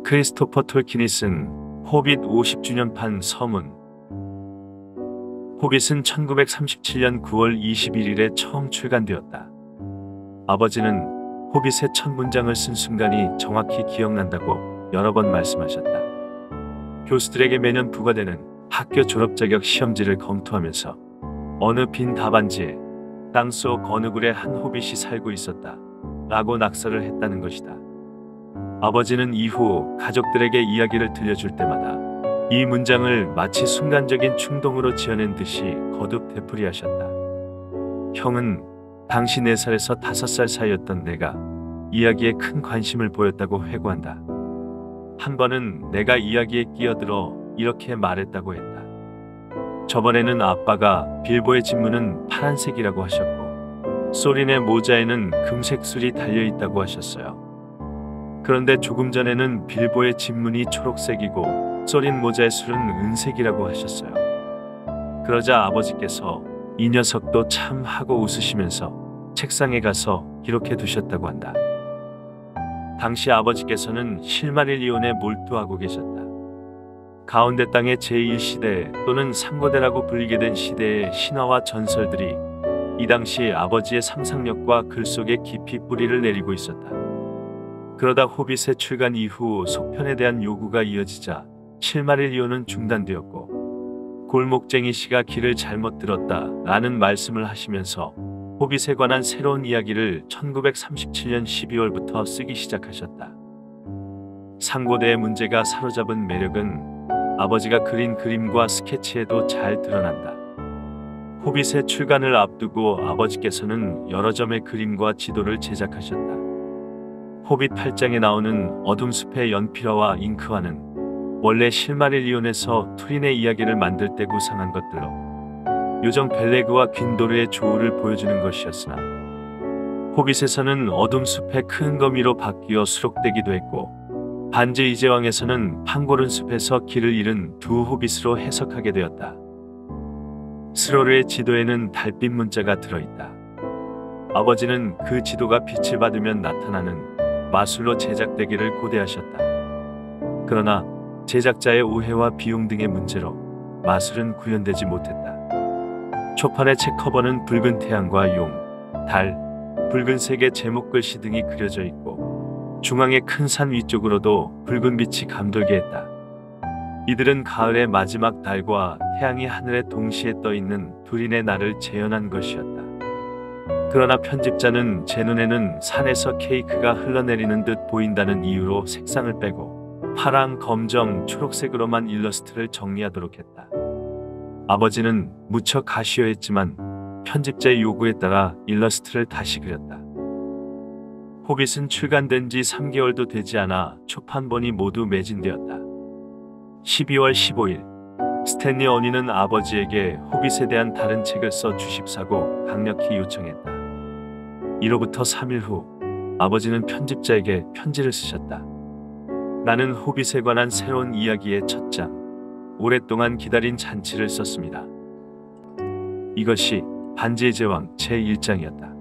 크리스토퍼 톨킨이 쓴 호빗 50주년판 서문. 호빗은 1937년 9월 21일에 처음 출간되었다. 아버지는 호빗의 첫 문장을 쓴 순간이 정확히 기억난다고 여러 번 말씀하셨다. 교수들에게 매년 부과되는 학교 졸업 자격 시험지를 검토하면서 어느 빈 답안지에 땅속 어느 굴에 한 호빗이 살고 있었다 라고 낙서를 했다는 것이다. 아버지는 이후 가족들에게 이야기를 들려줄 때마다 이 문장을 마치 순간적인 충동으로 지어낸 듯이 거듭 되풀이하셨다. 형은 당시 4살에서 5살 사이였던 내가 이야기에 큰 관심을 보였다고 회고한다. 한 번은 내가 이야기에 끼어들어 이렇게 말했다고 했다. 저번에는 아빠가 빌보의 진무는 파란색이라고 하셨고 소린의 모자에는 금색 술이 달려있다고 하셨어요. 그런데 조금 전에는 빌보의 진문이 초록색이고 소린 모자의 술은 은색이라고 하셨어요. 그러자 아버지께서 이 녀석도 참 하고 웃으시면서 책상에 가서 기록해 두셨다고 한다. 당시 아버지께서는 실마릴리온에 몰두하고 계셨다. 가운데 땅의 제1시대 또는 상고대라고 불리게 된 시대의 신화와 전설들이 이 당시 아버지의 상상력과 글 속에 깊이 뿌리를 내리고 있었다. 그러다 호빗의 출간 이후 속편에 대한 요구가 이어지자 실마릴리온은 중단되었고 골목쟁이 씨가 길을 잘못 들었다 라는 말씀을 하시면서 호빗에 관한 새로운 이야기를 1937년 12월부터 쓰기 시작하셨다. 상고대의 문제가 사로잡은 매력은 아버지가 그린 그림과 스케치에도 잘 드러난다. 호빗의 출간을 앞두고 아버지께서는 여러 점의 그림과 지도를 제작하셨다. 호빗 8장에 나오는 어둠 숲의 연필화와 잉크화는 원래 실마릴리온에서 투린의 이야기를 만들 때 구상한 것들로 요정 벨레그와 귄도르의 조우를 보여주는 것이었으나 호빗에서는 어둠 숲의 큰 거미로 바뀌어 수록되기도 했고 반지 이제왕에서는 판고른 숲에서 길을 잃은 두 호빗으로 해석하게 되었다. 스로르의 지도에는 달빛 문자가 들어있다. 아버지는 그 지도가 빛을 받으면 나타나는 마술로 제작되기를 고대하셨다. 그러나 제작자의 오해와 비용 등의 문제로 마술은 구현되지 못했다. 초판의 책 커버는 붉은 태양과 용, 달, 붉은색의 제목 글씨 등이 그려져 있고 중앙의 큰 산 위쪽으로도 붉은 빛이 감돌게 했다. 이들은 가을의 마지막 달과 태양이 하늘에 동시에 떠있는 둘인의 날을 재현한 것이었다. 그러나 편집자는 제 눈에는 산에서 케이크가 흘러내리는 듯 보인다는 이유로 색상을 빼고 파랑, 검정, 초록색으로만 일러스트를 정리하도록 했다. 아버지는 무척 아쉬워했지만 편집자의 요구에 따라 일러스트를 다시 그렸다. 호빗은 출간된 지 3개월도 되지 않아 초판본이 모두 매진되었다. 12월 15일 스탠리 어니는 아버지에게 호빗에 대한 다른 책을 써 주십사고 강력히 요청했다. 이로부터 3일 후 아버지는 편집자에게 편지를 쓰셨다. 나는 호빗에 관한 새로운 이야기의 첫 장, 오랫동안 기다린 잔치를 썼습니다. 이것이 반지의 제왕 제1장이었다.